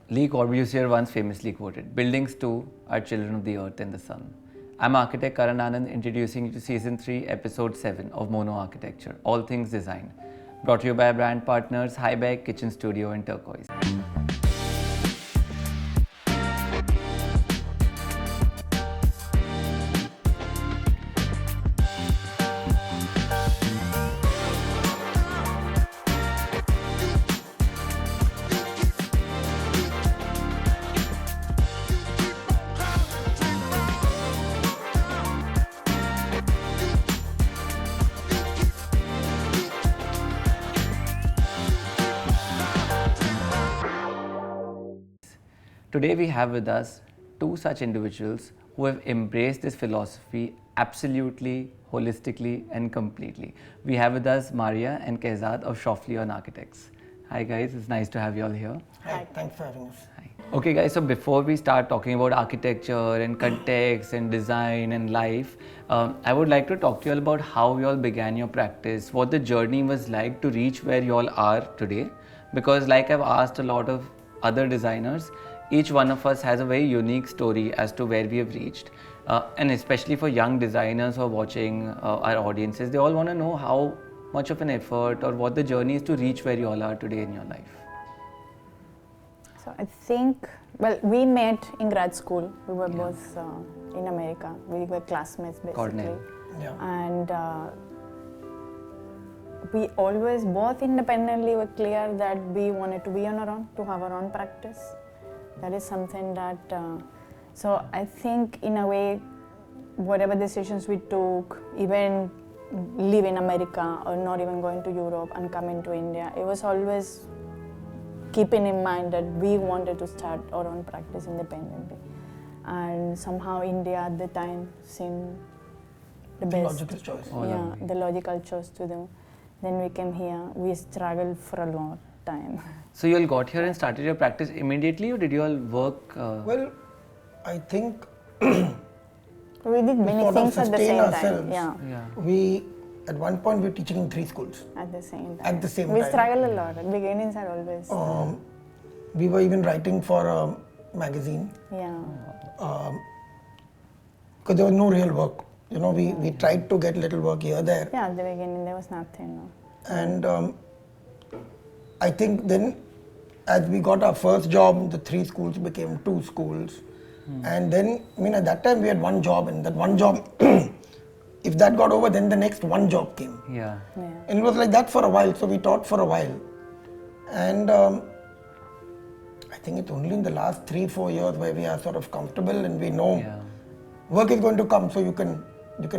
Le Corbusier once famously quoted, "Buildings too are children of the earth and the sun." I'm architect Karan Anand, introducing you to season 3, episode 7 of Mono Architecture, All Things Design. Brought to you by brand partners Highbeck, Kitchen Studio and Turquoise. Today we have with us two such individuals who have embraced this philosophy absolutely, holistically and completely. We have with us Maria and Kehzad of Shroffleon Architects. Hi guys, it's nice to have you all here. Hi, thanks for having us. Hi. Okay guys, so before we start talking about architecture and context and design and life, I would like to talk to you all about how you all began your practice, what the journey was like to reach where you all are today. Because like I've asked a lot of other designers, each one of us has a very unique story as to where we have reached. And especially for young designers who are watching our audiences, they all want to know how much of an effort or what the journey is to reach where you all are today in your life. So I think, well, we met in grad school. We were both in America. We were classmates basically. Cornell. Yeah. And we always, both independently, were clear that we wanted to be on our own, to have our own practice. That is something that, so I think in a way, whatever decisions we took, even live in America or not even going to Europe and coming to India, it was always keeping in mind that we wanted to start our own practice independently. And somehow India at the time seemed the best. Logical choice. The logical choice to do. Then we came here, we struggled for a long time. So you all got here and started your practice immediately, or did you all work? Well, I think We did many sort of things at the sustain same ourselves. time. Yeah. we, at one point, we were teaching in 3 schools. At the same time. At the same we time. struggle a lot. Beginnings are always. We were even writing for a magazine Yeah. because there was no real work. You know, we tried to get little work here, there. Yeah, at the beginning there was nothing. No. And I think then, as we got our first job, the 3 schools became 2 schools. And then, I mean, at that time we had one job, and that one job, if that got over, then the next one job came. Yeah. And it was like that for a while, so we taught for a while. And I think it's only in the last 3-4 years where we are sort of comfortable and we know work is going to come, so you can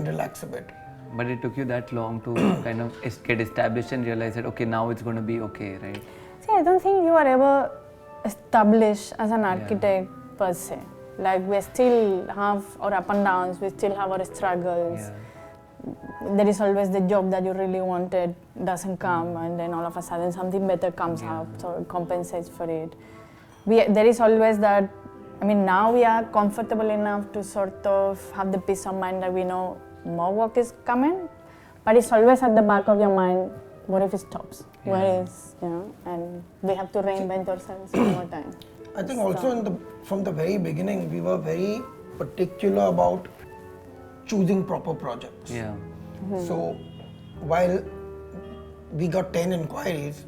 relax a bit. But it took you that long to kind of get established and realize that, okay, now it's going to be okay, right? See, I don't think you are ever established as an architect per se. Like we still have our up and downs, we still have our struggles. Yeah. There is always the job that you really wanted doesn't come, and then all of a sudden something better comes up, so it compensates for it. There is always that. I mean, now we are comfortable enough to sort of have the peace of mind that we know more work is coming, but it's always at the back of your mind, what if it stops? Where is, and we have to reinvent ourselves one more time. I think also from the very beginning, we were very particular about choosing proper projects. Yeah. So while we got 10 inquiries,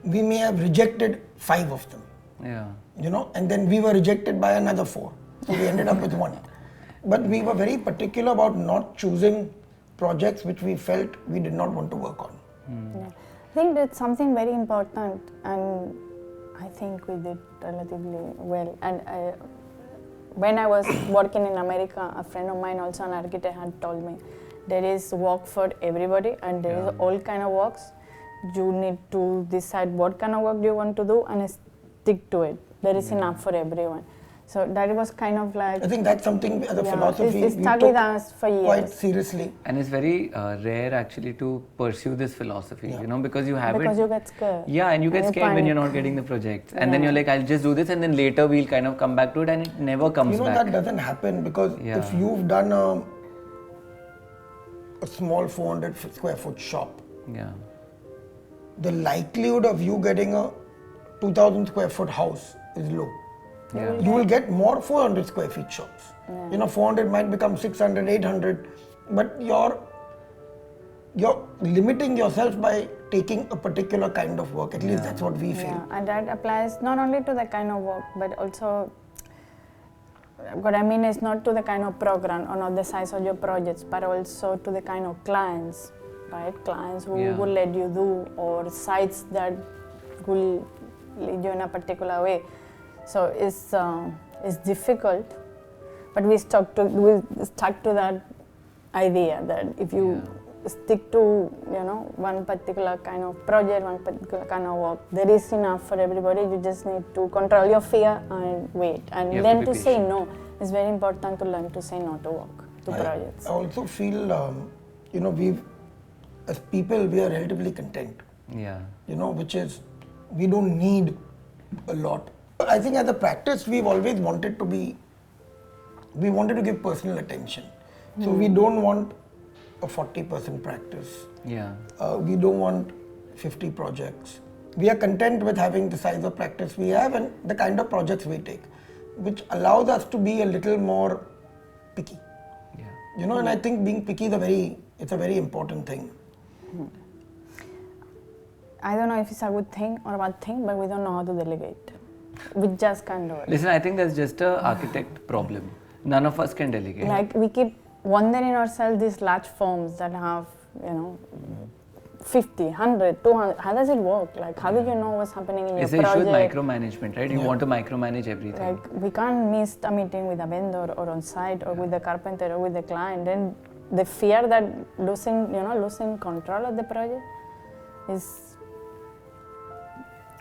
we may have rejected 5 of them. Yeah. You know, and then we were rejected by another 4. So we ended up with 1. But we were very particular about not choosing projects which we felt we did not want to work on. Yeah. I think that's something very important, and I think we did relatively well. And when I was working in America, a friend of mine, also an architect, had told me there is work for everybody and there is all kind of works. You need to decide what kind of work you want to do and stick to it. There is enough for everyone. So that was kind of like... I think that's something as a philosophy it's we stuck took with us for years. quite seriously. And it's very rare actually to pursue this philosophy, you know, because you have Because you get scared. Yeah, and you get scared when you're panic. not getting the projects. And then you're like, I'll just do this, and then later we'll kind of come back to it, and it never comes You know, back. that doesn't happen because if you've done a small 400 square foot shop, Yeah. the likelihood of you getting a 2,000 square foot house is low. Yeah. You will get more 400 square feet shops. 400 might become 600, 800, but you're limiting yourself by taking a particular kind of work. At least that's what we feel. Yeah, and that applies not only to the kind of work, but also, what I mean is not to the kind of program or not the size of your projects, but also to the kind of clients, right? Clients who will let you do, or sites that will lead you in a particular way. So it's difficult, but we stuck to that idea that if you stick to one particular kind of project, one particular kind of work, there is enough for everybody. You just need to control your fear and wait and learn to say no. It's very important to learn to say no to work, to projects. I also feel as people we are relatively content. Yeah. Which is, we don't need a lot. I think as a practice we've always wanted to give personal attention. So we don't want a 40% practice. Yeah. We don't want 50 projects. We are content with having the size of practice we have and the kind of projects we take, which allows us to be a little more picky. Yeah. And I think being picky is a very important thing. I don't know if it's a good thing or a bad thing, but we don't know how to delegate. We just can't do it. Listen, I think that's just an architect problem. None of us can delegate. Like, we keep wondering ourselves these large firms that have, 50, 100, 200. How does it work? Like, how do you know what's happening in your It's project? the issue with micromanagement, right? You want to micromanage everything. Like, we can't miss a meeting with a vendor or on site or with the carpenter or with the client. Then the fear that losing control of the project is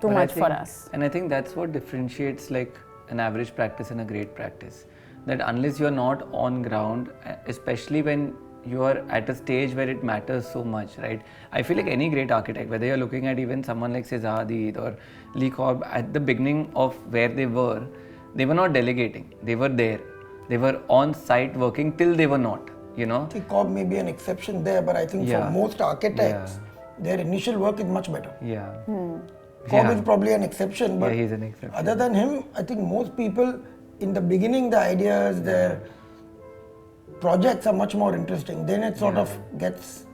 too much for us. And I think that's what differentiates like an average practice and a great practice. That unless you're not on ground, especially when you are at a stage where it matters so much, right? I feel like any great architect, whether you're looking at even someone like Sezadid or Lee Korb, at the beginning of where they were not delegating. They were there. They were on site working till they were not, Korb may be an exception there, but I think for most architects, their initial work is much better. Yeah. Korb is probably an exception, but he's an exception. Other than him, I think most people, in the beginning, the ideas, their projects are much more interesting. Then it sort of gets,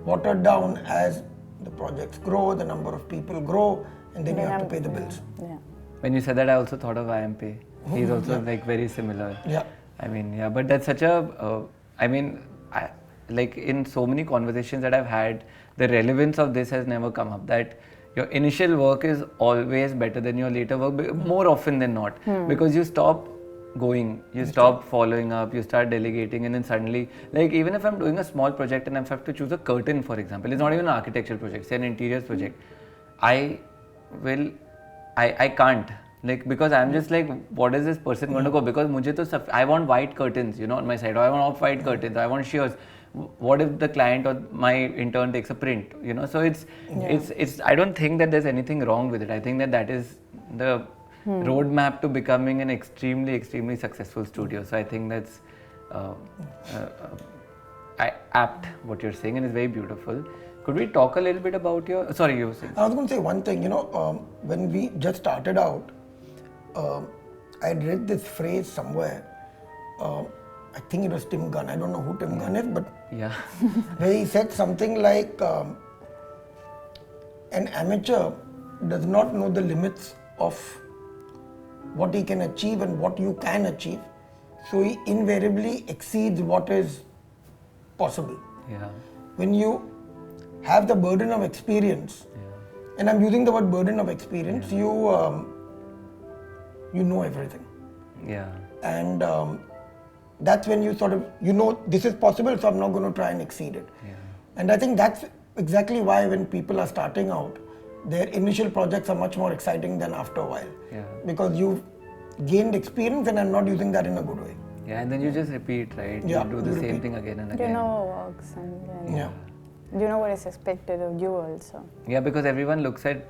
watered down as the projects grow, the number of people grow, and then you have to pay the bills. Yeah. When you said that, I also thought of IMP. He's also like very similar. Yeah. I mean, but that's such a, like in so many conversations that I've had, the relevance of this has never come up. That your initial work is always better than your later work, more often than not, because you stop going, you stop following up, you start delegating, and then suddenly, like even if I'm doing a small project and I have to choose a curtain, for example, it's not even an architectural project, say an interiors project, I can't, like, because I'm just like, what is this person going to go? Because I want white curtains, on my side, or I want off-white curtains, I want shears. What if the client or my intern takes a print, so it's I don't think that there's anything wrong with it. I think that is the roadmap to becoming an extremely successful studio. So I think that's apt what you're saying, and it's very beautiful. Could we talk a little bit about you were saying? I was going to say one thing, when we just started out, I had read this phrase somewhere. I think it was Tim Gunn. I don't know who Tim Gunn is, but where he said something like, an amateur does not know the limits of what he can achieve and what you can achieve. So he invariably exceeds what is possible. Yeah. When you have the burden of experience, and I'm using the word burden of experience, you know everything. Yeah. And that's when you sort of, this is possible, so I'm not going to try and exceed it. Yeah. And I think that's exactly why when people are starting out, their initial projects are much more exciting than after a while. Yeah. Because you've gained experience, and I'm not using that in a good way. Yeah, and then you just repeat, right? Yeah, you do the same thing again and again. You know what works, and then you know what is expected of you also. Yeah, because everyone looks at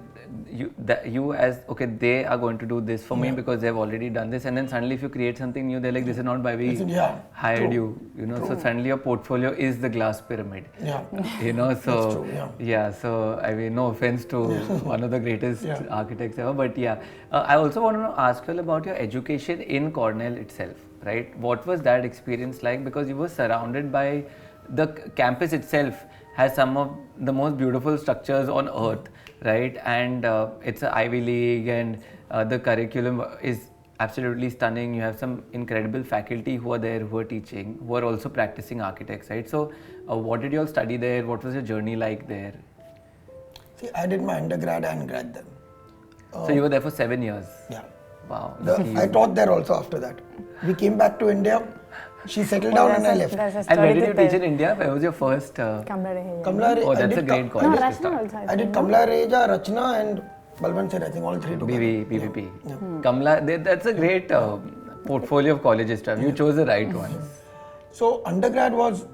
you as okay, they are going to do this for me because they've already done this, and then suddenly if you create something new, they're like, this is not why we hired you. So suddenly your portfolio is the glass pyramid. Yeah. So That's true, so I mean, no offense to one of the greatest architects ever, but I also want to ask you all about your education in Cornell itself, right? What was that experience like? Because you were surrounded by the campus itself has some of the most beautiful structures on earth, right? And it's an Ivy League, and the curriculum is absolutely stunning. You have some incredible faculty who are there, who are teaching, who are also practicing architects, right? So what did you all study there? What was your journey like there? See, I did my undergrad and grad then. So you were there for 7 years? Yeah. Wow. I taught there also after that. We came back to India. She settled down and I left. And where did you teach in India? Where was your first? Kamla Oh, that's a great college to Rachna start. also, I did Kamla Reja, Rachna and Balwant, I think all three together. BVP. Kamla, that's a great portfolio of colleges to have. You chose the right ones. So undergrad was,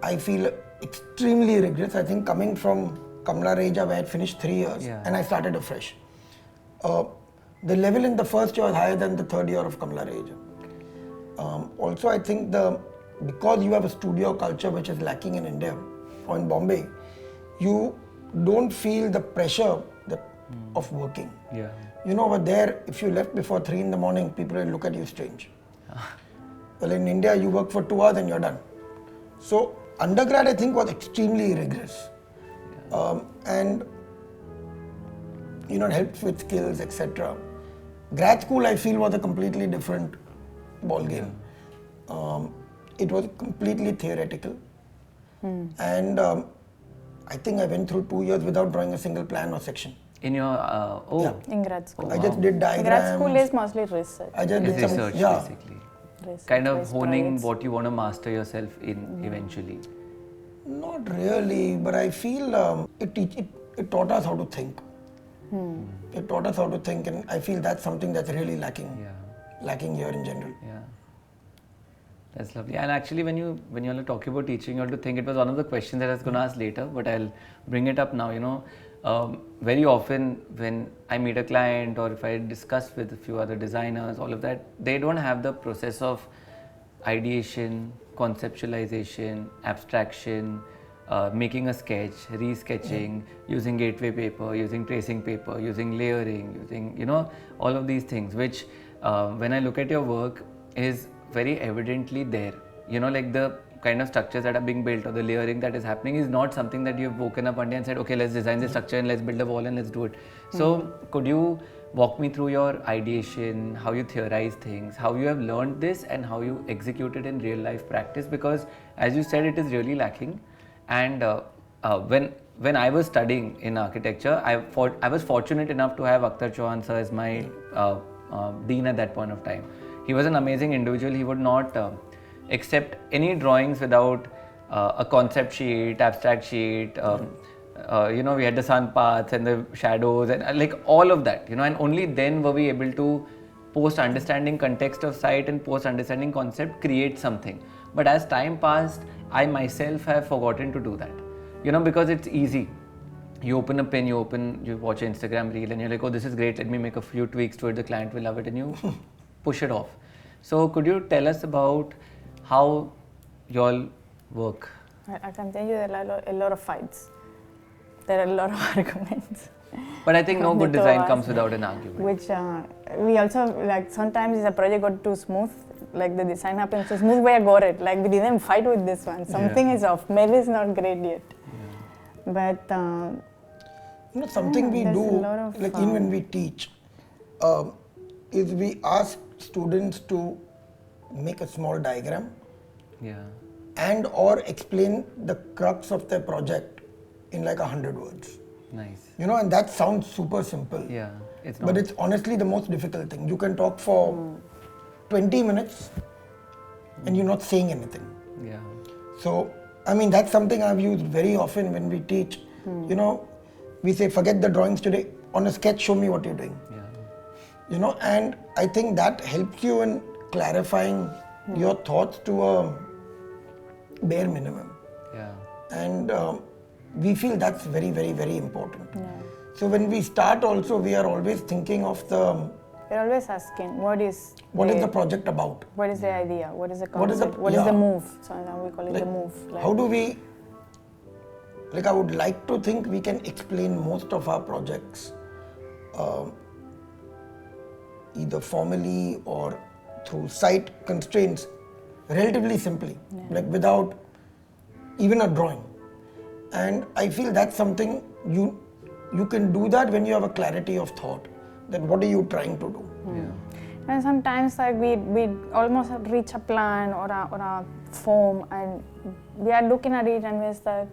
I feel, extremely rigorous. I think coming from Kamla Reja where I had finished 3 years and I started afresh. The level in the first year was higher than the third year of Kamla Reja. Also, I think because you have a studio culture which is lacking in India or in Bombay, you don't feel the pressure of working. Yeah. Over there, if you left before 3 in the morning, people will look at you strange. Well, in India, you work for 2 hours and you're done. So, undergrad, I think, was extremely rigorous. And, it helps with skills, etc. Grad school, I feel, was a completely different ball game. It was completely theoretical. And I think I went through 2 years without drawing a single plan or section. In your, In grad school. I just did diagrams. Grad school is mostly research. I just did some research basically. Research Kind of based honing projects. what you want to master yourself in eventually. Not really, but I feel it taught us how to think. It taught us how to think, and I feel that's something that's really lacking here in general. Yeah, that's lovely. And actually, when you all are talking about teaching, you have to think. It was one of the questions that I was going to ask later, but I'll bring it up now. Very often when I meet a client or if I discuss with a few other designers, all of that, they don't have the process of ideation, conceptualization, abstraction, making a sketch, resketching, using gateway paper, using tracing paper, using layering, using, all of these things, which when I look at your work is very evidently there. Like the kind of structures that are being built or the layering that is happening is not something that you've woken up one day and said, okay, let's design this structure and let's build a wall and let's do it. So could you walk me through your ideation, how you theorize things, how you have learned this and how you execute it in real life practice? Because as you said, it is really lacking. And when I was studying in architecture, I was fortunate enough to have Akhtar Chauhan sir as my dean at that point of time. He was an amazing individual. He would not accept any drawings without a concept sheet, abstract sheet. We had the sun paths and the shadows and like all of that. And only then were we able to, post understanding context of site and post understanding concept, create something. But as time passed, I myself have forgotten to do that. Because it's easy. You open a pen, you watch an Instagram reel and you're like, oh, this is great, let me make a few tweaks to it, the client will love it, and you push it off. So could you tell us about how you all work? I can tell you there are a lot of fights. There are a lot of arguments. But I think no good design comes without an argument. Which we also, like, sometimes if the project got too smooth, like the design happens too smooth, we got it. Like, we didn't fight with this one. Something is off. Maybe it's not great yet. But something we there's do, a lot of, like even when we teach, is we ask students to make a small diagram and or explain the crux of their project in like 100 words. Nice. And that sounds super simple. Yeah, it's not. But it's honestly the most difficult thing. You can talk for 20 minutes and you're not saying anything. Yeah. So, I mean, that's something I've used very often when we teach. We say, forget the drawings today. On a sketch, show me what you're doing. Yeah. And I think that helps you in clarifying your thoughts to a bare minimum. Yeah. And we feel that's very, very, very important. So when we start also, we are always thinking of We're always asking, what is the project about? What is the idea? What is the What is the- concept? What is the yeah. move? So now we call it the move. How do we, I would like to think we can explain most of our projects either formally or through site constraints relatively simply, without even a drawing. And I feel that's something you can do that when you have a clarity of thought, that what are you trying to do. And sometimes we almost reach a plan or a form, and we are looking at it and we're like,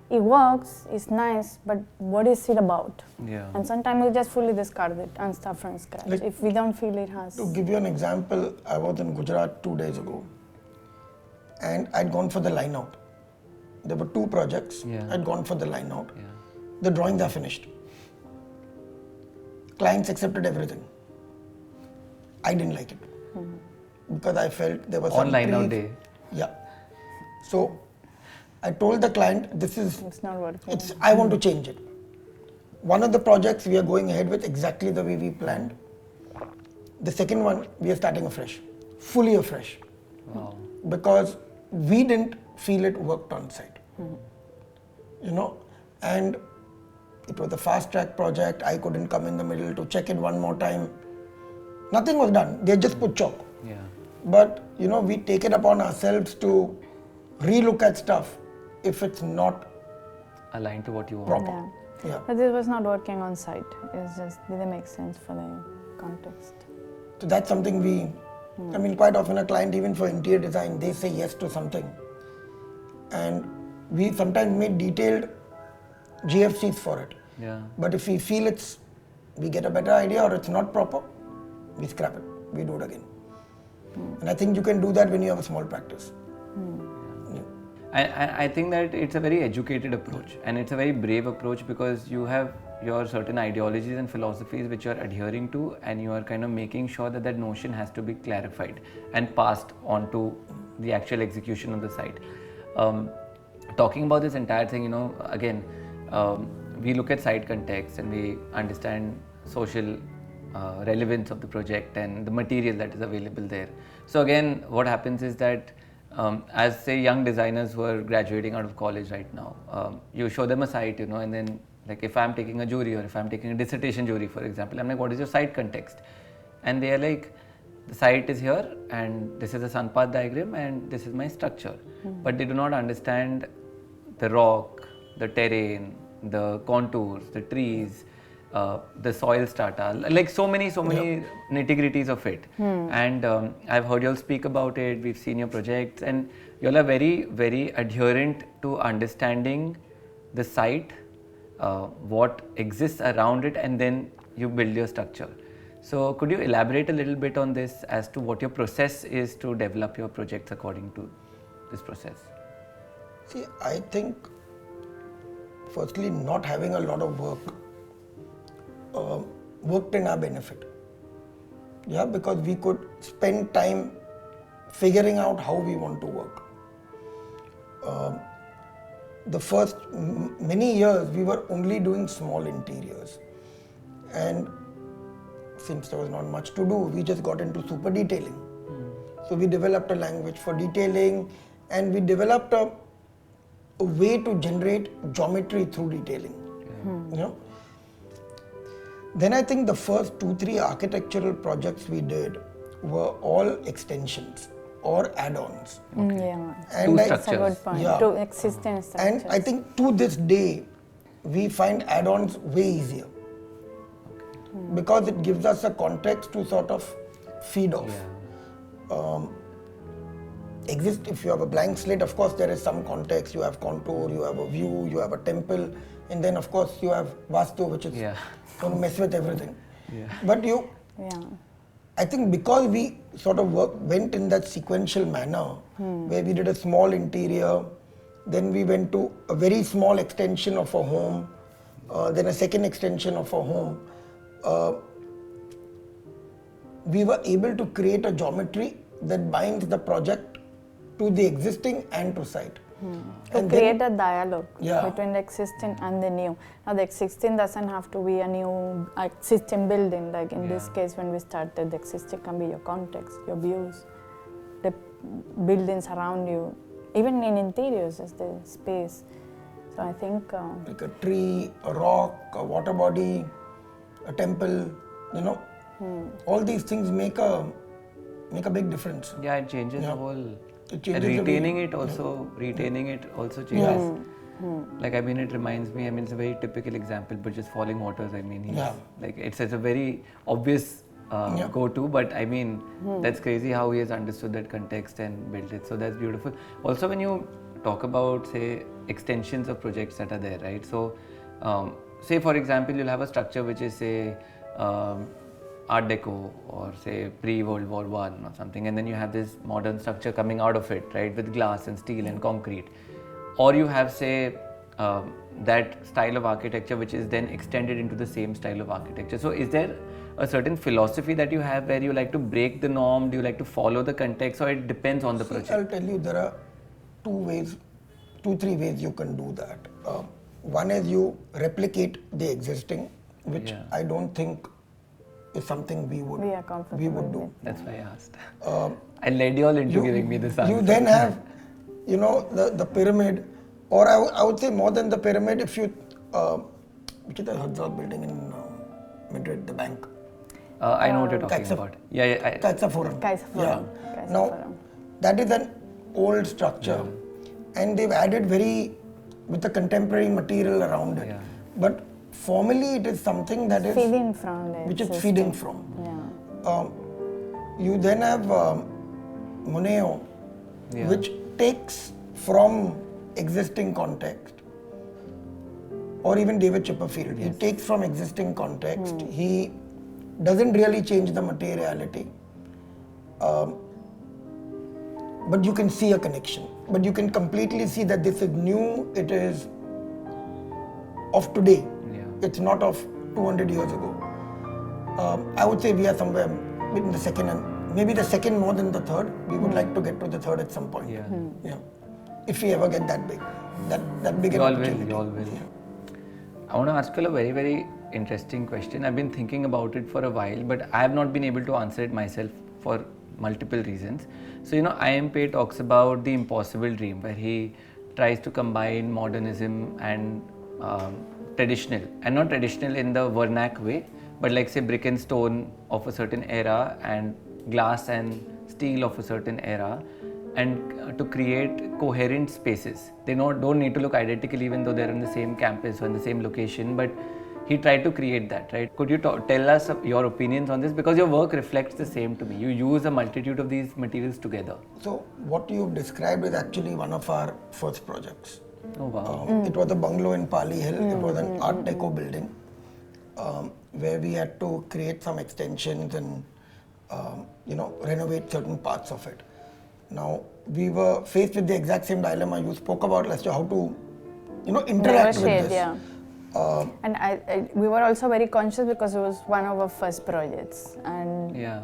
it works, it's nice, but what is it about? Yeah. And sometimes we just fully discard it and start from scratch if we don't feel it has. To give you an example, I was in Gujarat 2 days ago and I'd gone for the line out. There were 2 projects, I'd gone for the line out. Yeah. The drawings are finished. Clients accepted everything. I didn't like it because I felt there was some On line out day. Yeah. So I told the client, It's not working. I want to change it. One of the projects we are going ahead with exactly the way we planned. The second one, we are starting afresh, fully afresh. Wow. Because we didn't feel it worked on site. And it was a fast track project. I couldn't come in the middle to check it one more time. Nothing was done. They just put chalk. Yeah. But we take it upon ourselves to relook at stuff if it's not Aligned to what you want. proper. Yeah. But this was not working on site. It just didn't make sense for the context. So that's something quite often a client, even for interior design, they say yes to something. And we sometimes make detailed GFCs for it. Yeah. But if we feel we get a better idea or it's not proper, we scrap it. We do it again. And I think you can do that when you have a small practice. I think that it's a very educated approach and it's a very brave approach because you have your certain ideologies and philosophies which you are adhering to, and you are kind of making sure that that notion has to be clarified and passed on to the actual execution of the site. Talking about this entire thing, again, we look at site context and we understand social relevance of the project and the material that is available there. So again, what happens is that as say young designers who are graduating out of college right now, you show them a site, and then like if I'm taking a jury or if I'm taking a dissertation jury, for example, I'm like, what is your site context? And they are like, the site is here and this is a sun path diagram and this is my structure. But they do not understand the rock, the terrain, the contours, the trees, the soil strata, like so many nitty-gritties of it. And I've heard you all speak about it, we've seen your projects, and you all are very, very adherent to understanding the site, what exists around it, and then you build your structure. So could you elaborate a little bit on this as to what your process is to develop your projects according to this process? See, I think firstly, not having a lot of work worked in our benefit. Yeah, because we could spend time figuring out how we want to work. The first many years we were only doing small interiors, and since there was not much to do, we just got into super detailing. So we developed a language for detailing, and we developed a way to generate geometry through detailing. Then I think the first 2-3 architectural projects we did were all extensions or add-ons. Yeah, And that's a good point. Yeah. To existing structures. And I think to this day, we find add-ons way easier because it gives us a context to sort of feed off. If you have a blank slate, of course there is some context. You have contour, you have a view, you have a temple, and then of course you have vastu, which is going to mess with everything. But I think because we sort of went in that sequential manner, where we did a small interior, then we went to a very small extension of a home, then a second extension of a home, we were able to create a geometry that binds the project to the existing and to site. To And create then, a dialogue Yeah. between the existing and the new. Now the existing doesn't have to be a new existing building. Like in this Yeah. case, when we started, the existing can be your context, your views, the buildings around you, even in interiors, is the space. So I think like a tree, a rock, a water body, a temple, you know, all these things make a big difference. Yeah, it changes the Yeah. whole. It And changes the way- retaining it also changes. Like I mean, it reminds me. I mean, it's a very typical example, but just Falling Waters. I mean, Yeah. like it's a very obvious Yeah. go-to, but I mean, that's crazy how he has understood that context and built it. So that's beautiful. Also, when you talk about say extensions of projects that are there, right? So, say for example, you'll have a structure which is say. Art Deco or say pre-World War One or something, and then you have this modern structure coming out of it, right, with glass and steel and concrete, or you have say that style of architecture which is then extended into the same style of architecture. So, is there a certain philosophy that you have where you like to break the norm? Do you like to follow the context, or it depends on the project? I'll tell you, there are three ways you can do that. One is you replicate the existing, which Yeah. I don't think is something we would we are comfortable do. with. That's why I asked. Um, I led you all into giving me this answer. You then have, you know, the pyramid, or I would say more than the pyramid. If you, which is the Herzog building in Madrid, the bank. I know what you're talking Kaiser- about. Yeah. Kaiser Forum. Kaiser Forum. Yeah. Kaiser Now, Forum. that is an old structure, and they've added with the contemporary material around it. Yeah. But formally, it is something that is Feeding from the which is existing. feeding from. Yeah. You then have Moneo, Yeah. which takes from existing context, or even David Chipperfield. He takes from existing context. He doesn't really change the materiality, but you can see a connection. But you can completely see that this is new. It is of today. Yeah. It's not of 200 years ago. I would say we are somewhere between the second and maybe the second more than the third. We would like to get to the third at some point. Yeah. Yeah. If we ever get that big, that big an You all will. opportunity. You all will. Yeah. I want to ask you a very, very interesting question. I've been thinking about it for a while, but I have not been able to answer it myself for multiple reasons. So, you know, IMP talks about the impossible dream, where he tries to combine modernism and traditional, and not traditional in the vernac way, but like say brick and stone of a certain era and glass and steel of a certain era, and to create coherent spaces. They don't need to look identical even though they're in the same campus or in the same location, but he tried to create that, right? Could you tell us your opinions on this? Because your work reflects the same to me. You use a multitude of these materials together. So what you've described is actually one of our first projects. Oh wow. It was a bungalow in Pali Hill. It was an Art Deco building where we had to create some extensions and renovate certain parts of it. Now we were faced with the exact same dilemma you spoke about as to how to, interact with Negotiate, this. yeah. And we were also very conscious because it was one of our first projects, and Yeah.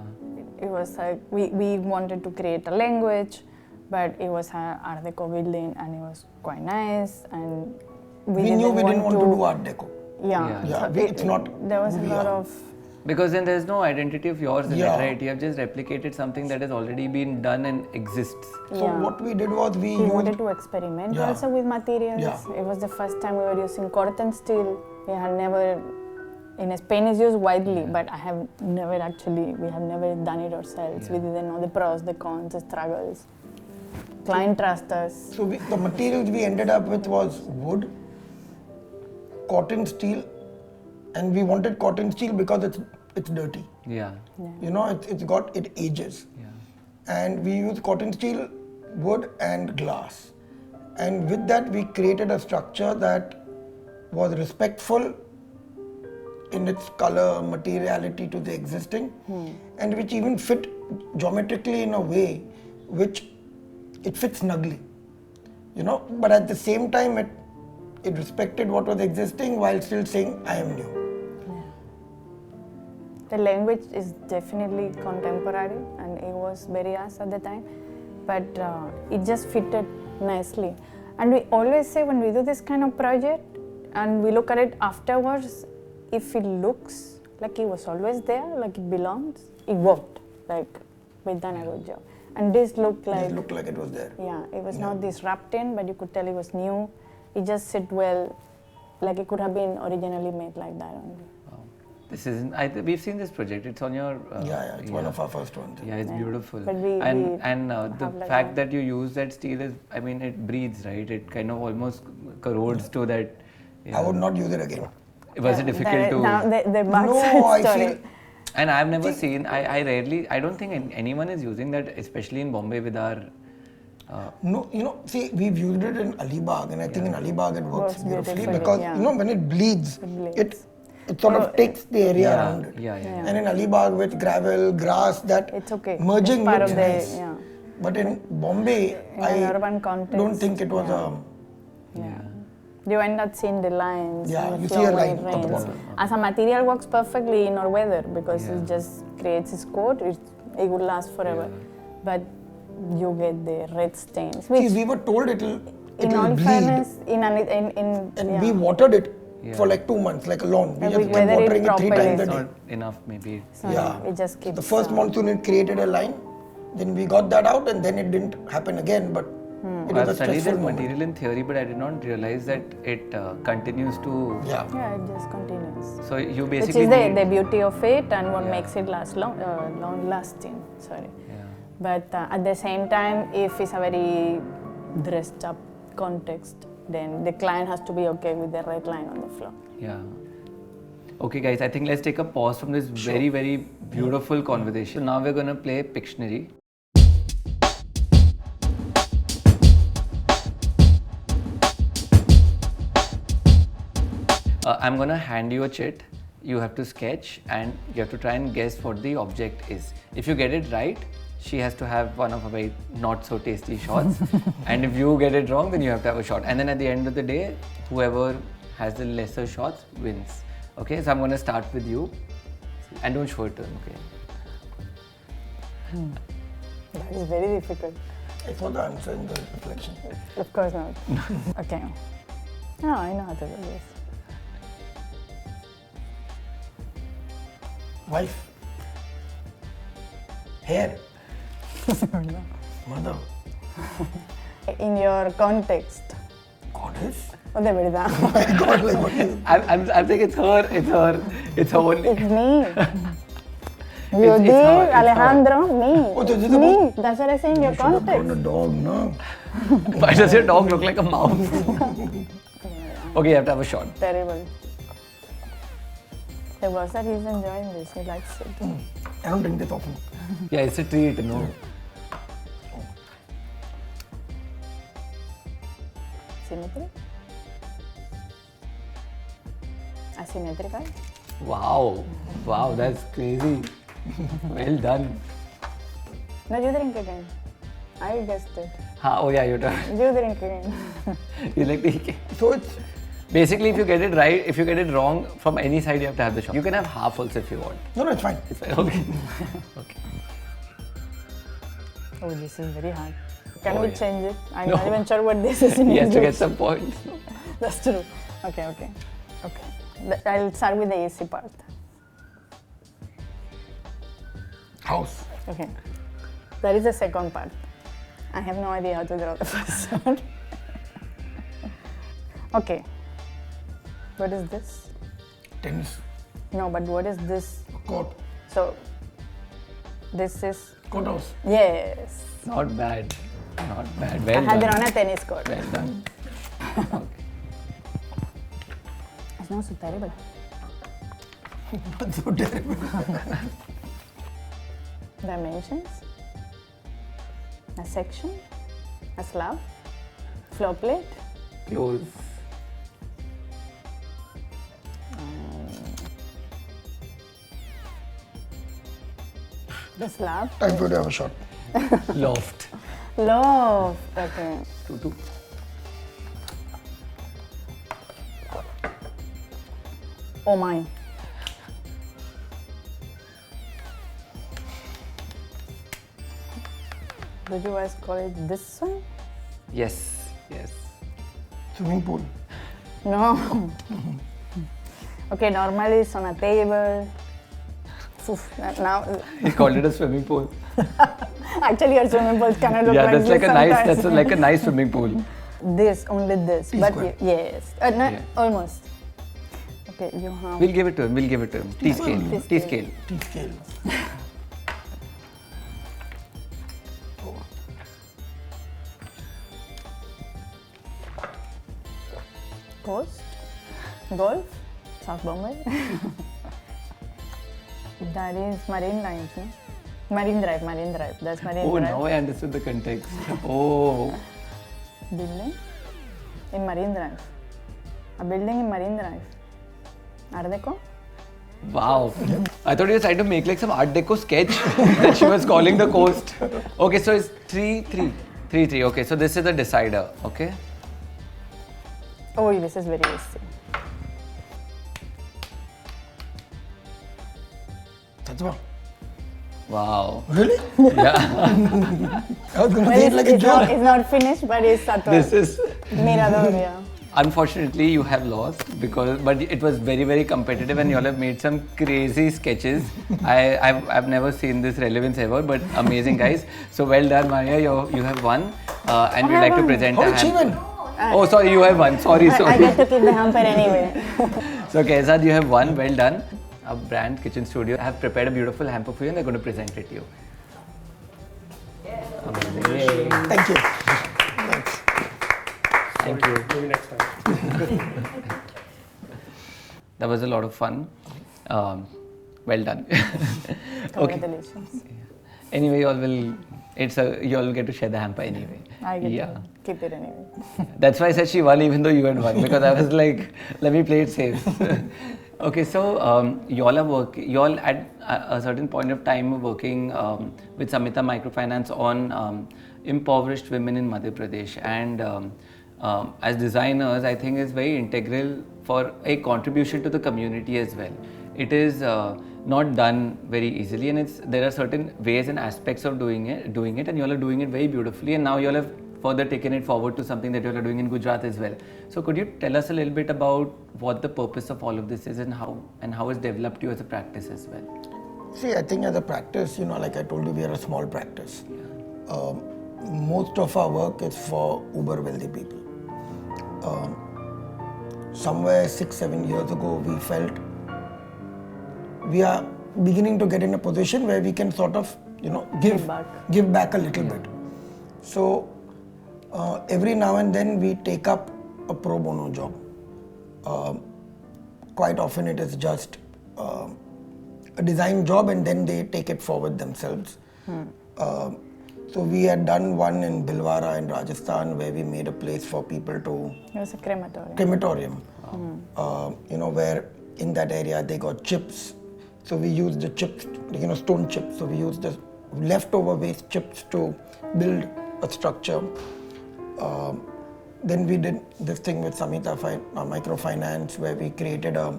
it was like we wanted to create a language, but it was an Art Deco building and it was quite nice, and We knew we didn't want to do Art Deco. Yeah, Yeah. so It's not there was who a we lot are. of Because then there's no identity of yours in Yeah. it, right? You have just replicated something that has already been done and exists. So Yeah. what we did was we We used wanted to experiment Yeah. also with materials. Yeah. It was the first time we were using cotton steel. We had never, in Spain is used widely, but we have never done it ourselves. We didn't know the pros, the cons, the struggles. Client trust us. So the materials we ended up with was wood, cotton steel, and we wanted cotton steel because it's dirty. Yeah. It ages. Yeah. And we used cotton steel, wood and glass. And with that we created a structure that was respectful in its color, materiality to the existing, and which even fit geometrically in a way which it fits snugly. But at the same time it respected what was existing while still saying I am new. The language is definitely contemporary, and it was very us at the time, but it just fitted nicely. And we always say when we do this kind of project and we look at it afterwards, if it looks like it was always there, like it belongs, it worked. Like we've done a good job. And this looked like... It looked like it was there. Yeah, it was not this wrapped in, but you could tell it was new. It just sit well, like it could have been originally made like that only. Wow. This isn't. We've seen this project. It's on your. It's one of our first ones. Yeah, it's beautiful. But the have like fact that you use that steel is, I mean, it breathes, right? It kind of almost corrodes to that. I would not use it again. Was it difficult to? Now the No, I feel. And I've never seen. I rarely. I don't think anyone is using that, especially in Bombay with our. No, see, we've used it in Alibag, and I think in Alibag it works beautifully beautifully, because yeah. When it bleeds, bleeds. it sort of takes the area around it. Yeah. And in Alibag with gravel, grass, that It's okay. merging It's part looks of the, nice. yeah. But in Bombay, In I an urban context, don't think it was a. Yeah. You end up seeing the lines. Yeah, and you the see a flow when line it at the rains. bottom. As a material works perfectly in our weather because it just creates its coat. It would last forever. But you get the red stains. Which See, we were told it will all bleed, fairness, and we watered it for like 2 months, like a lawn. We And just we kept weathered it watering it 3 properly. times a It's day. not enough, maybe. so Yeah. it just keeps. The first monsoon it created a line, then we got that out, and then it didn't happen again. But it was I've a studied stressful this moment. material in theory, but I did not realize that it continues to. Yeah. Yeah, it just continues. So you Which basically. is the beauty of it and what Yeah. makes it long lasting. Sorry. Yeah. But at the same time, if it's a very dressed up context, then the client has to be okay with the red line on the floor. Yeah. Okay, guys, I think let's take a pause from this very, very beautiful conversation. Now we're going to play Pictionary. I'm going to hand you a chit. You have to sketch and you have to try and guess what the object is. If you get it right, she has to have one of her very not so tasty shots. And if you get it wrong, then you have to have a shot. And then at the end of the day, whoever has the lesser shots wins. Okay, so I'm going to start with you. And don't show it to him, okay? That is very difficult. I saw the answer in the reflection. Of course not. Okay. No, I know how to do this. Wife. Hair. Mother. In your context. Goddess. Oh, de verdad. My God, like what is I'm saying it's her only. It's me. It's You her, did, it's her. Alejandro, me. Oh, this is me. about- That's what I say in your should have context. grown a dog, no? Why does your dog look like a mouse? Okay, you have to have a shot. Terrible. The worst that he's enjoying this. He likes it. I don't drink this often. Yeah, it's a treat, no? Symmetry? Asymmetrical? Wow, that's crazy. Well done. No, you drink again. I guessed it. Oh yeah, your turn. You drink again. You like the. So it's Basically, if you get it right, if you get it wrong, from any side you have to have the shot. You can have half also if you want. no, it's fine. It's fine. Okay. Okay. Oh, this is very hard. Can Oh, we yeah. change it? I'm No. not even sure what this is in He has to English. get some points. That's true. Okay. I'll start with the easy part. House. Okay. That is the second part. I have no idea how to draw the first one. Okay. What is this? Tennis. No, but what is this? Court. So, this is... Courthouse. Yes. Not bad. Not bad. I Well had done. drawn a tennis court. Well done. Okay. It's not so terrible. That's so terrible. Dimensions. A section. A slab. Floor plate. Close. The slab. Time for you to have a shot. Loft. Loft. Okay. 2-2. Oh, mine. Did you guys call it this one? Yes. Yes. Swimming pool. No. Okay, normally it's on a table. Oof, now, He called it a swimming pool. actually, your swimming pool cannot look Yeah, like that's this like a nice. sometimes. That's like a nice swimming pool. This, only this. T But square. yes, no, Yeah. almost. Okay, you have. We'll give it to him. We'll give it to him. T scale. T T scale. scale. T-scale. Coast, Golf, South Bombay. That is Marine Lines, no? Marine Drive. That's Marine Oh, Drive. now I understood the context. Oh, Building in Marine Drive. A building in Marine Drive. Art Deco? wow. I thought you were trying to make like some Art Deco sketch that she was calling the coast. Okay, so it's 3-3. 3-3. Okay, so this is the decider. Okay. Oh, this is very easy. Tatva. Wow. Really? Yeah. I was going to Well, say it like a joke. it's not finished, but it's Satwa. This is. Mirador, yeah. Unfortunately, you have lost but it was very, very competitive, and you all have made some crazy sketches. I've never seen this relevance ever, but amazing, guys. So well done, Maya. You have won, and we'd like to present. How a did she ham- win? Oh, sorry, you have won. Sorry. I get to keep the hamper anyway. So, Kaizad, you have won. Well done. A brand kitchen studio have prepared a beautiful hamper for you, and they're going to present it to you. Amazing. Yay. Thank you. Thanks. Thank you. Maybe next time. That was a lot of fun. Well done. Okay. Congratulations. Anyway, you all will get to share the hamper anyway. I get Yeah. to keep it anyway. That's why I said she won even though you had won, because I was like, let me play it safe. Okay, so you all at a certain point of time were working with Samhita Microfinance on impoverished women in Madhya Pradesh, and as designers, I think is very integral for a contribution to the community as well. It is not done very easily, and there are certain ways and aspects of doing it, and you all are doing it very beautifully, and now you all have further taken it forward to something that you all are doing in Gujarat as well. So could you tell us a little bit about what the purpose of all of this is, and how it's developed you as a practice as well? See, I think as a practice, like I told you, we are a small practice. Most of our work is for uber wealthy people. Somewhere 6-7 years ago, we felt we are beginning to get in a position where we can sort of, give back a little bit. So every now and then we take up a pro bono job. Quite often it is just a design job, and then they take it forward themselves. So we had done one in Bhilwara in Rajasthan where we made a place for people to It was a crematorium. where in that area they got chips. So we used the chips, stone chips. So we used the leftover waste chips to build a structure. Then we did this thing with Samhita Microfinance where we created a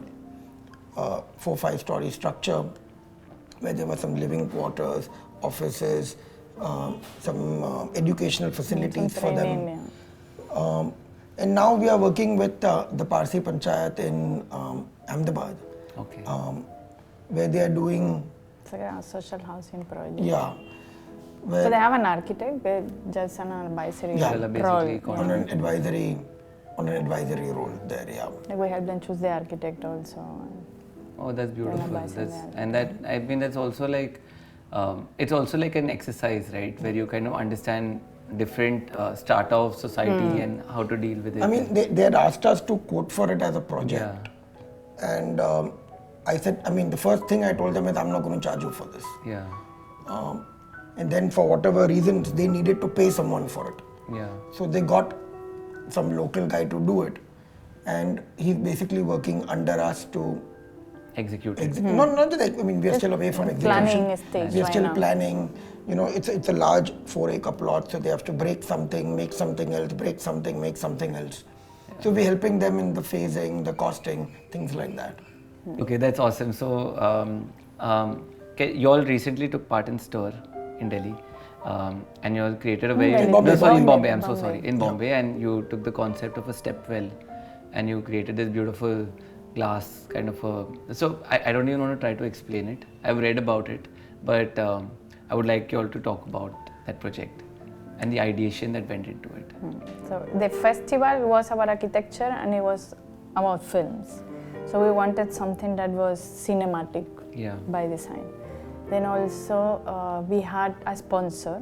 4-5 story structure where there were some living quarters, offices, some educational facilities for them. And now we are working with the Parsi Panchayat in Ahmedabad, Okay. where they are doing, It's like a social housing project. yeah, So where they have an architect, they're just an advisory Yeah. Well, role. basically on an advisory role there, yeah. Like we help them choose the architect also. Oh, that's beautiful. advice on That's also like, it's also like an exercise, right? Where you kind of understand different strata of society and how to deal with it. I mean, they had asked us to quote for it as a project. Yeah. And I said, the first thing I told them is, I'm not going to charge you for this. Yeah. And then for whatever reasons, they needed to pay someone for it. Yeah. So they got some local guy to do it. And he's basically working under us to Execute it. not just, we are still away from execution. Planning stage We are right still now. planning. It's a large 4-acre plot, so they have to break something, make something else, break something, make something else. So we're helping them in the phasing, the costing, things like that. Okay, that's awesome. So, you all recently took part in STIR in Delhi, And you all created a very Delhi. Bombay. no, sorry, in Bombay. Bombay. I'm so Bombay. sorry, in Bombay, and you took the concept of a step well, and you created this beautiful glass kind of a. So I don't even want to try to explain it. I've read about it, but I would like you all to talk about that project and the ideation that went into it. So the festival was about architecture and it was about films. So we wanted something that was cinematic Yeah. by design. Then also we had a sponsor,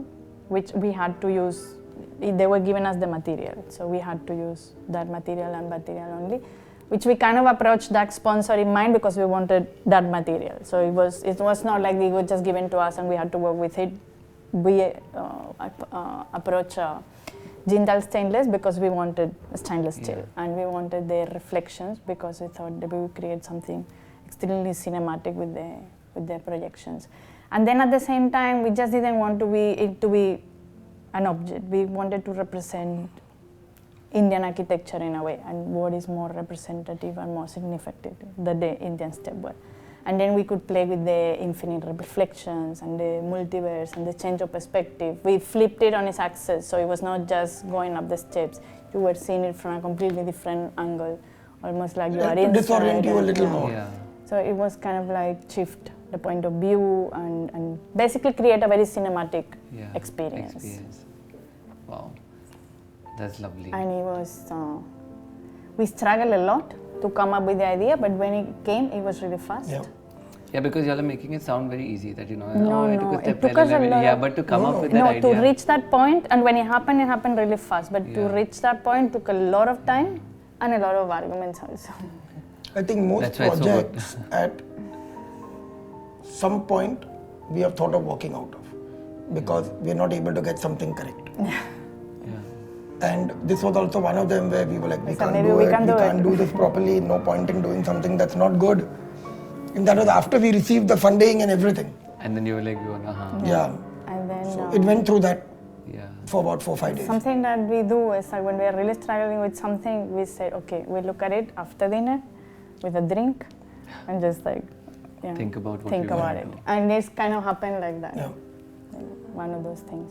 which we had to use. They were giving us the material, so we had to use that material and material only, which we kind of approached that sponsor in mind because we wanted that material. So it was not like they were just given to us and we had to work with it. We approached Jindal Stainless because we wanted stainless steel and we wanted their reflections because we thought that we would create something extremely cinematic with their projections. And then at the same time, we just didn't want it to be an object. We wanted to represent Indian architecture in a way, and what is more representative and more significant, the Indian step well. And then we could play with the infinite reflections and the multiverse and the change of perspective. We flipped it on its axis, so it was not just going up the steps. You were seeing it from a completely different angle, almost like you are inside. Disorient you a little more. Yeah. So it was kind of like shift the point of view and basically create a very cinematic experience. Wow, that's lovely. And it was, we struggled a lot to come up with the idea, but when it came, it was really fast. Yeah. Yeah, because y'all are making it sound very easy that No, I no, took a step it took well us a and lot yeah, of- but to come up with No, that idea. to reach that point, and when it happened really fast. But to Yeah. reach that point took a lot of time and a lot of arguments also. I think most That's why it's so good. projects at some point we have thought of walking out of because we are not able to get something correct. Yeah. And this was also one of them where we were like, we So can't maybe do we it, can't we do can't it. do this properly, no point in doing something that's not good. And that was after we received the funding and everything. And then you were like, Yeah. And then So it went through that yeah. for about 4-5 days. something that we do is like when we are really struggling with something, we say, okay, we look at it after dinner with a drink and just like, Think about what think we about wanna it. do. And it's kind of happened like that. Yeah. One of those things.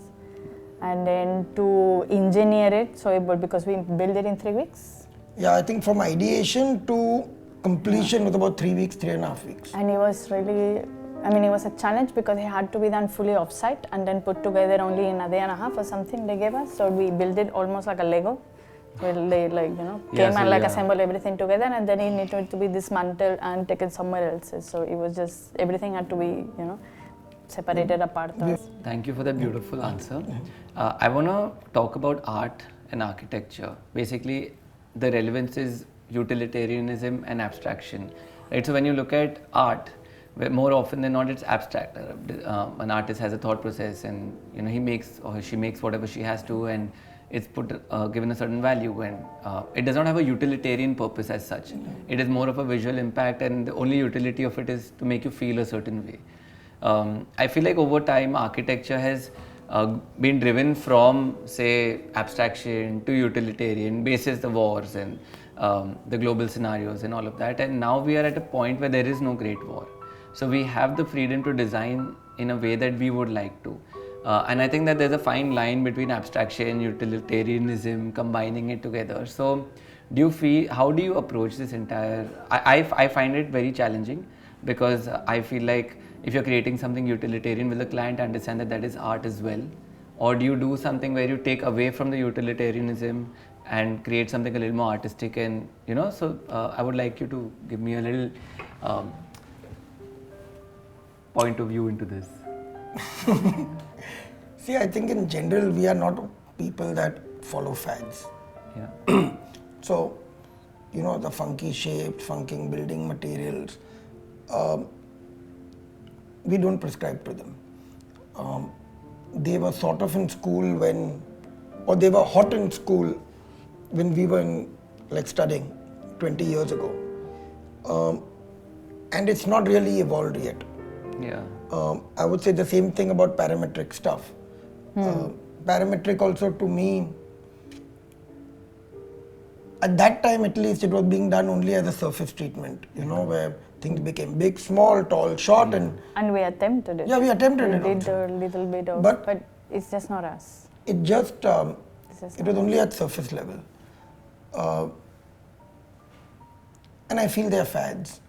And then to engineer it, so because we built it in 3 weeks. Yeah, I think from ideation to completion was about 3 weeks, 3.5 weeks. And it was really, it was a challenge because it had to be done fully off-site and then put together only in a day and a half or something they gave us. So we built it almost like a Lego. Where they came and assembled everything together, and then it needed to be dismantled and taken somewhere else. So it was just, everything had to be, separated apart. Thank you for that beautiful answer. I want to talk about art and architecture. Basically, the relevance is utilitarianism and abstraction. Right? So when you look at art, more often than not, it's abstract. An artist has a thought process, and he makes or she makes whatever she has to, and it's given a certain value, and it does not have a utilitarian purpose as such. It is more of a visual impact, and the only utility of it is to make you feel a certain way. I feel like over time, architecture has been driven from, say, abstraction to utilitarian, basis the wars and the global scenarios and all of that. And now we are at a point where there is no great war. So we have the freedom to design in a way that we would like to. And I think that there's a fine line between abstraction, utilitarianism, combining it together. So how do you approach this entire, I find it very challenging because I feel like if you're creating something utilitarian, will the client understand that that is art as well? Or do you do something where you take away from the utilitarianism and create something a little more artistic? And so I would like you to give me a little point of view into this. See, I think in general, we are not people that follow fads. Yeah. So, the funky shapes, funky building materials, we don't prescribe to them. They were sort of in school or they were hot in school when we were studying 20 years ago. And it's not really evolved yet. Yeah. I would say the same thing about parametric stuff. Parametric also, to me, at that time at least, it was being done only as a surface treatment, where things became big, small, tall, short, and we attempted it. yeah, we attempted it We did also. a little bit of, But but It's just not us. It just, It's just it not was only at surface level. And I feel they're fads.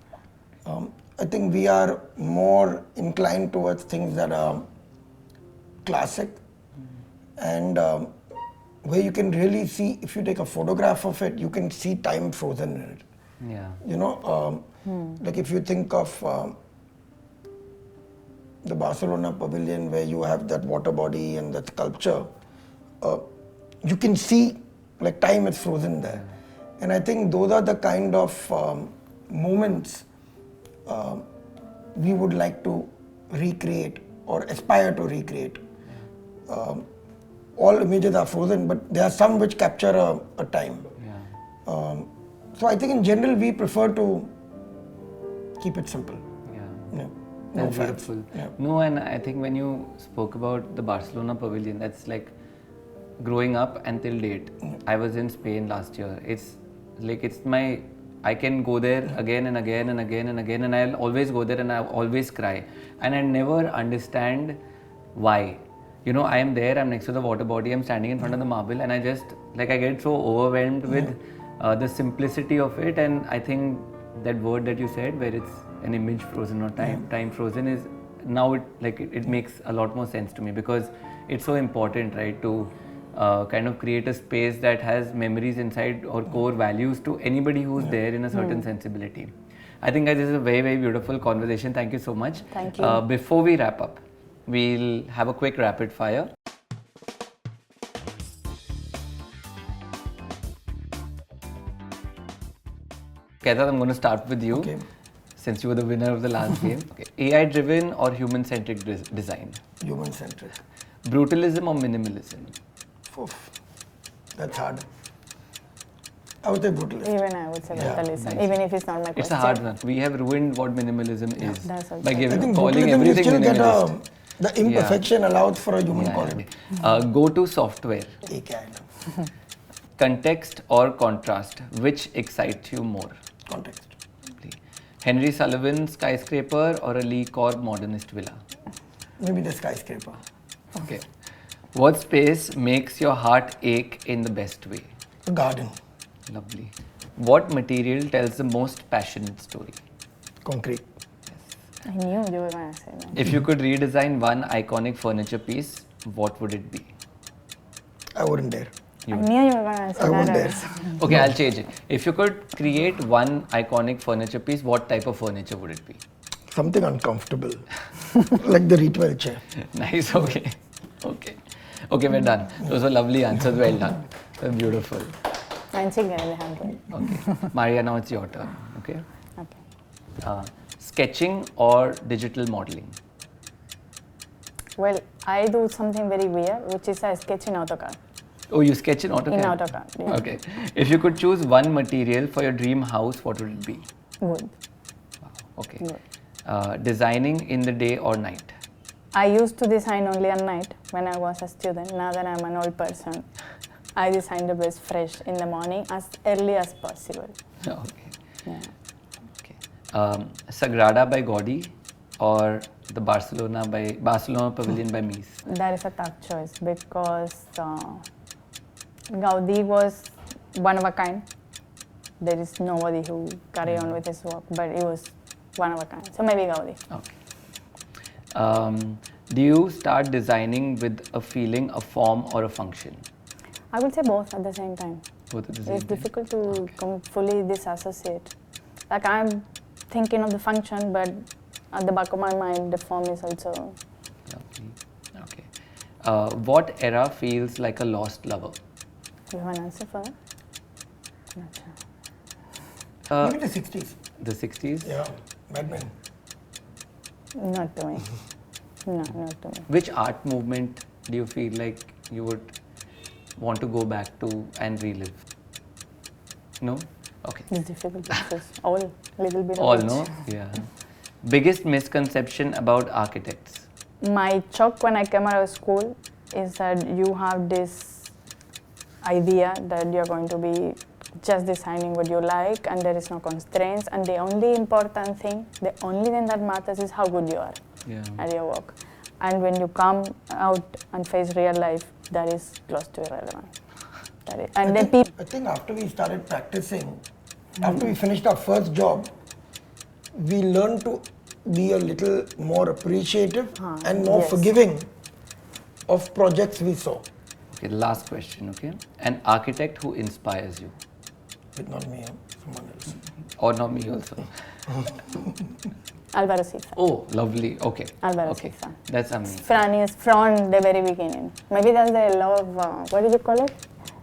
I think we are more inclined towards things that are classic and where you can really see, if you take a photograph of it, you can see time frozen in it. Yeah. You know, like if you think of the Barcelona pavilion where you have that water body and that sculpture, you can see like time is frozen there. And I think those are the kind of moments we would like to recreate or aspire to recreate. All images are frozen, but there are some which capture a time. Yeah. So I think in general we prefer to keep it simple. Yeah. No, That's fads. beautiful. Yeah. No, and I think when you spoke about the Barcelona pavilion, that's like growing up until date. I was in Spain last year. It's like I can go there again and again and again and again, and I'll always go there and I'll always cry. And I never understand why. You know, I am there, I'm next to the water body, I'm standing in front of the marble, and I just, like, I get so overwhelmed with the simplicity of it. And I think that word that you said, where it's an image frozen or time frozen, is now it makes a lot more sense to me, because it's so important, right, to kind of create a space that has memories inside or core values to anybody who's there in a certain sensibility. I think guys, this is a very, very beautiful conversation. Thank you so much. Thank you. Before we wrap up, we'll have a quick rapid fire. Kedar, I'm going to start with you. Okay. Since you were the winner of the last game. Okay. AI driven or human centric design? Human centric. Brutalism or minimalism? Oof. That's hard. I would say brutalism. Even I would say Yeah, brutalism, nice. even if it's not my question. It's a hard one. We have ruined what minimalism is That's also by true. I think calling brutalism you everything still get minimalist. the imperfection allows for a human Yeah, quality. yeah. Go to software. एक है item. Context or contrast? Which excites you more? Context. Henry Sullivan skyscraper or a Lee Corb modernist villa? Maybe the skyscraper. Okay. What space makes your heart ache in the best way? A garden. Lovely. What material tells the most passionate story? Concrete. I knew you were going to say that. If you could redesign one iconic furniture piece, what would it be? I wouldn't dare. I knew you were going to say I wouldn't that. dare. Okay, I'll change it. If you could create one iconic furniture piece, what type of furniture would it be? Something uncomfortable. Like the ritual chair. Nice, okay. Okay. Okay, we're done. Those were lovely answers. Well done. They're beautiful. I'm still going to have one. Okay. Maria, now it's your turn. Okay. Okay. Sketching or digital modeling? Well, I do something very weird, which is I sketch in AutoCAD. Oh, you sketch in AutoCAD? In AutoCAD, yeah. Okay. If you could choose one material for your dream house, what would it be? Wood. Wow. Okay. Wood. Designing in the day or night? I used to design only at night when I was a student. Now that I'm an old person, I design the best fresh in the morning as early as possible. Okay. Yeah. Okay. Sagrada by Gaudi or the Barcelona Pavilion by Mies? That is a tough choice because Gaudi was one of a kind. There is nobody who carry on with his work, but it was one of a kind. So maybe Gaudi. Okay. Do you start designing with a feeling, a form, or a function? I would say both at the same time. Both at the same It's time? difficult to fully disassociate. Like I'm thinking of the function, but at the back of my mind, the form is also. Lovely. Okay. What era feels like a lost lover? Do you have an answer for that? Not sure. Maybe the 60s. The 60s? Yeah. Batman. Not to me. No, not to me. Which art movement do you feel like you would want to go back to and relive? No? Okay. It's difficult to choose. All, little bit All, of each. no? Yeah. Biggest misconception about architects? My shock when I came out of school is that you have this idea that you're going to be just designing what you like and there is no constraints, and the only important thing, the only thing that matters is how good you are Yeah. at your work. And when you come out and face real life, that is close to irrelevant. And then people. I think after we started practicing, after we finished our first job, we learned to be a little more appreciative and more forgiving of projects we saw. Okay, last question, okay? An architect who inspires you. But not me, someone else. Or not me also. Alvaro Siza. Oh, lovely. Okay. Alvaro Okay. Siza. That's amazing. Fran is from the very beginning. Maybe that's the love, what did you call it?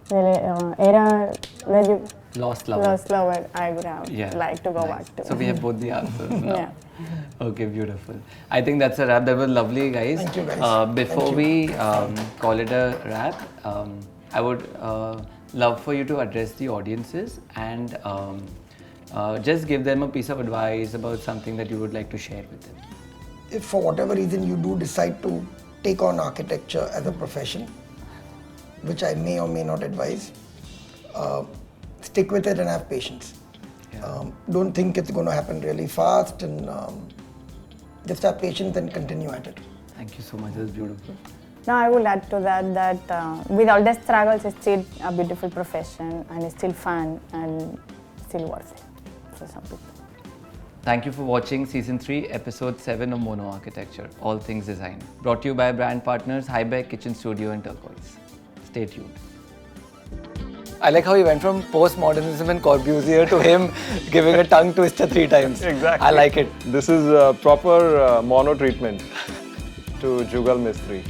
The era that you Lost lover. lost lover. I would have liked to go Nice. back to. So we have both the answers now. Yeah. Okay, beautiful. I think that's a wrap. That was lovely, guys. Thank you, guys. Before Thank we call it a wrap, I would love for you to address the audiences and just give them a piece of advice about something that you would like to share with them. If for whatever reason you do decide to take on architecture as a profession, which I may or may not advise, stick with it and have patience. Don't think it's going to happen really fast, and just have patience and continue at it. Thank you so much. That's beautiful. No, I would add to that with all the struggles, it's still a beautiful profession and it's still fun and still worth it for some people. Thank you for watching Season 3, Episode 7 of Mono Architecture, All Things Design. Brought to you by brand partners Highback Kitchen Studio and Turquoise. Stay tuned. I like how he went from postmodernism and Corbusier to him giving a tongue twister 3 times. Exactly. I like it. This is a proper mono treatment to Jugal Mistri.